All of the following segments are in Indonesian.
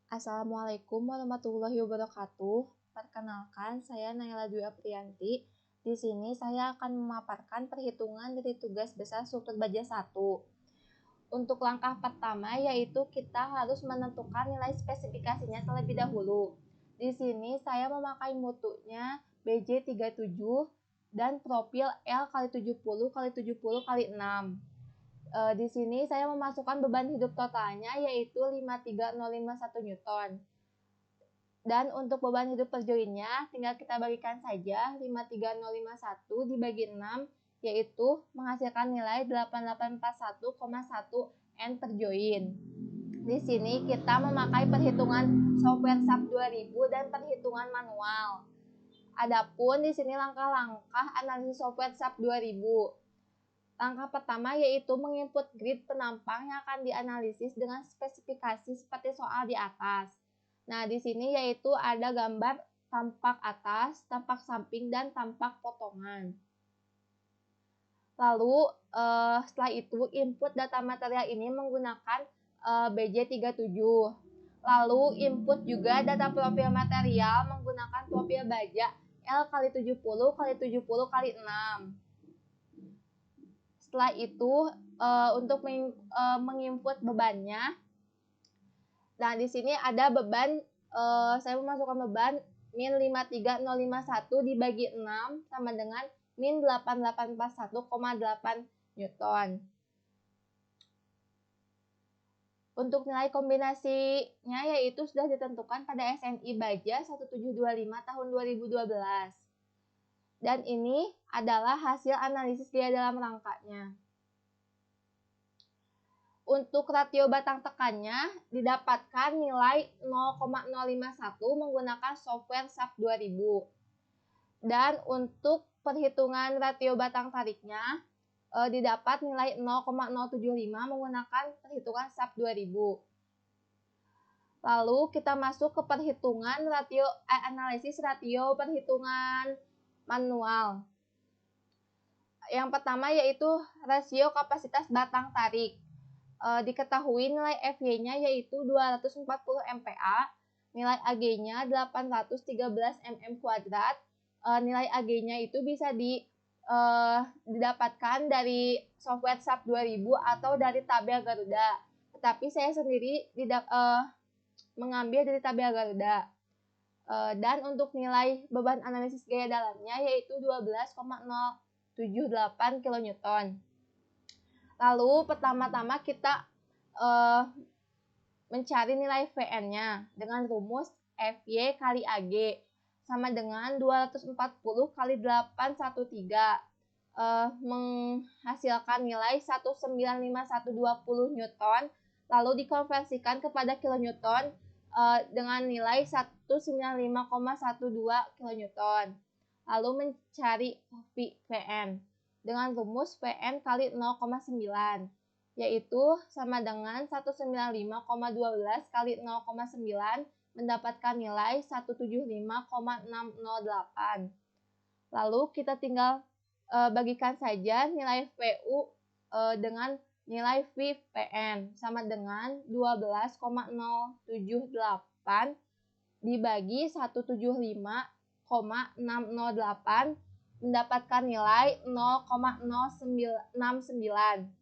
Assalamualaikum warahmatullahi wabarakatuh. Perkenalkan, saya Naila Dwi Aprianti. Di sini saya akan memaparkan perhitungan dari tugas besar struktur baja 1. Untuk langkah pertama yaitu kita harus menentukan nilai spesifikasinya terlebih dahulu. Di sini saya memakai mutunya BJ37 dan profil L x 70 x 70 x 6. Di sini saya memasukkan beban hidup totalnya yaitu 53051 Newton. Dan untuk beban hidup per joinnya tinggal kita bagikan saja 53051 dibagi 6 yaitu menghasilkan nilai 8841,1 N per join. Di sini kita memakai perhitungan software SAP 2000 dan perhitungan manual. Adapun di sini langkah-langkah analisis software SAP 2000. Langkah pertama yaitu menginput grid penampang yang akan dianalisis dengan spesifikasi seperti soal di atas. Nah, di sini yaitu ada gambar tampak atas, tampak samping, dan tampak potongan. Lalu, setelah itu input data material ini menggunakan BJ37. Lalu input juga data profil material menggunakan profil baja L x 70 x 70 x 6. Setelah itu untuk menginput bebannya, nah di sini ada beban, saya memasukkan beban min 53051 dibagi 6 sama dengan min 8841,8 Newton. Untuk nilai kombinasinya yaitu sudah ditentukan pada SNI Baja 1725 tahun 2012. Dan ini adalah hasil analisis gaya dalam rangkanya. Untuk rasio batang tekannya didapatkan nilai 0,051 menggunakan software SAP 2000. Dan untuk perhitungan rasio batang tariknya didapat nilai 0,075 menggunakan perhitungan SAP 2000. Lalu kita masuk ke perhitungan analisis rasio perhitungan manual. Yang pertama yaitu rasio kapasitas batang tarik. Diketahui nilai FY-nya yaitu 240 MPa, nilai AG-nya 813 mm². Nilai AG-nya itu bisa didapatkan dari software SAP 2000 atau dari tabel Garuda. Tetapi saya sendiri mengambil dari tabel Garuda. Dan untuk nilai beban analisis gaya dalamnya yaitu 12,078 kN. Lalu pertama-tama kita mencari nilai Vn-nya dengan rumus Fy kali Ag sama dengan 240 kali 813 menghasilkan nilai 195.120 Newton, lalu dikonversikan kepada kilonewton dengan nilai 195,12 kilonewton. Lalu mencari Vn dengan rumus Vn kali 0,9 yaitu sama dengan 195,12 kali 0,9 mendapatkan nilai 175,608. Lalu kita tinggal bagikan saja nilai Vu dengan nilai Vn sama dengan 12,078 dibagi 175,608 mendapatkan nilai 0,069.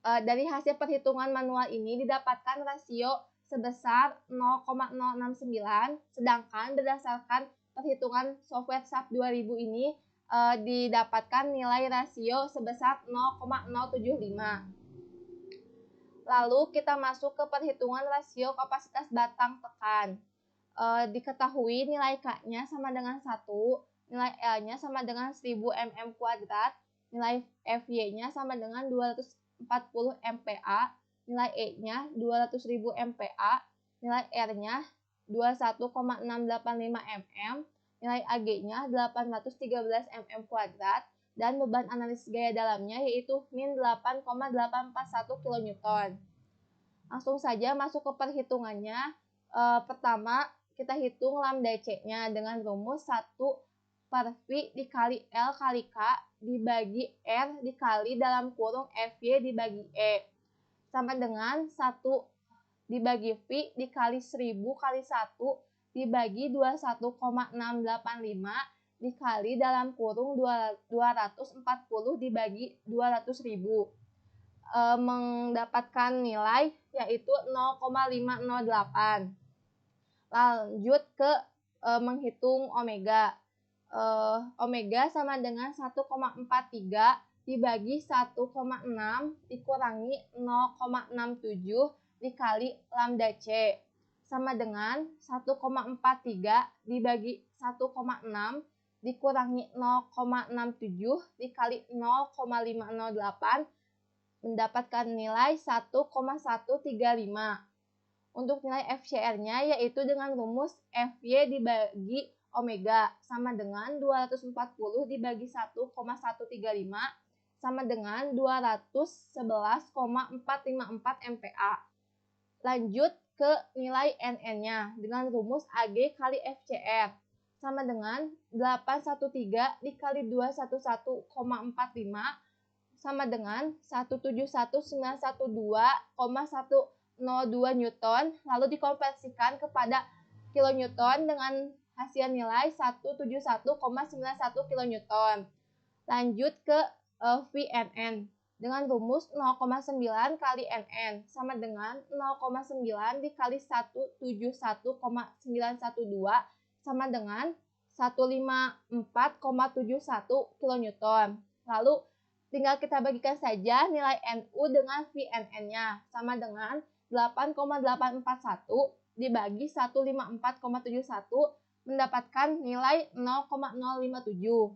Dari hasil perhitungan manual ini didapatkan rasio sebesar 0,069, sedangkan berdasarkan perhitungan software SAP 2000 ini didapatkan nilai rasio sebesar 0,075. Lalu kita masuk ke perhitungan rasio kapasitas batang tekan. Diketahui nilai K-nya sama dengan 1, nilai L-nya sama dengan 1000 mm², nilai Fy-nya sama dengan 240 MPa, nilai E-nya 200.000 MPa, nilai R-nya 21,685 mm, nilai Ag-nya 813 mm², dan beban analisis gaya dalamnya yaitu min 8,841 kN. Langsung saja masuk ke perhitungannya. Pertama, kita hitung lambda C-nya dengan rumus 1 per V dikali L kali K dibagi R dikali dalam kurung Fy dibagi E sama dengan 1 dibagi V dikali 1000 kali 1 dibagi 21,685 dikali dalam kurung 240 dibagi 200.000. Mendapatkan nilai yaitu 0,508. Lanjut ke menghitung omega. Omega sama dengan 1,43 dibagi 1,6 dikurangi 0,67 dikali lambda C sama dengan 1,43 dibagi 1,6 dikurangi 0,67 dikali 0,508 mendapatkan nilai 1,135. Untuk nilai FCR-nya yaitu dengan rumus FY dibagi omega sama dengan 240 dibagi 1,135 sama dengan 211,454 MPa. Lanjut ke nilai NN-nya dengan rumus AG kali FCR sama dengan 813 dikali 211,45 sama dengan 171.912,102 Newton, lalu dikonversikan kepada kilonewton dengan hasil nilai 171,91 kilonewton. Lanjut ke VNN dengan rumus 0,9 kali NN sama dengan 0,9 dikali 171,912 sama dengan 154,71 kilonewton. Lalu tinggal kita bagikan saja nilai NU dengan VNN-nya sama dengan 8,841 dibagi 154,71 mendapatkan nilai 0,057.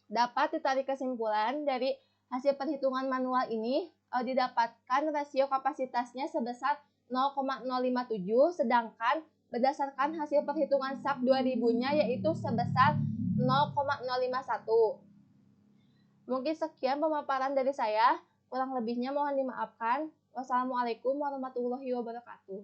Dapat ditarik kesimpulan dari hasil perhitungan manual ini didapatkan rasio kapasitasnya sebesar 0,057 sedangkan berdasarkan hasil perhitungan SAP 2000-nya yaitu sebesar 0,051. Mungkin sekian pemaparan dari saya, kurang lebihnya mohon dimaafkan. Wassalamualaikum warahmatullahi wabarakatuh.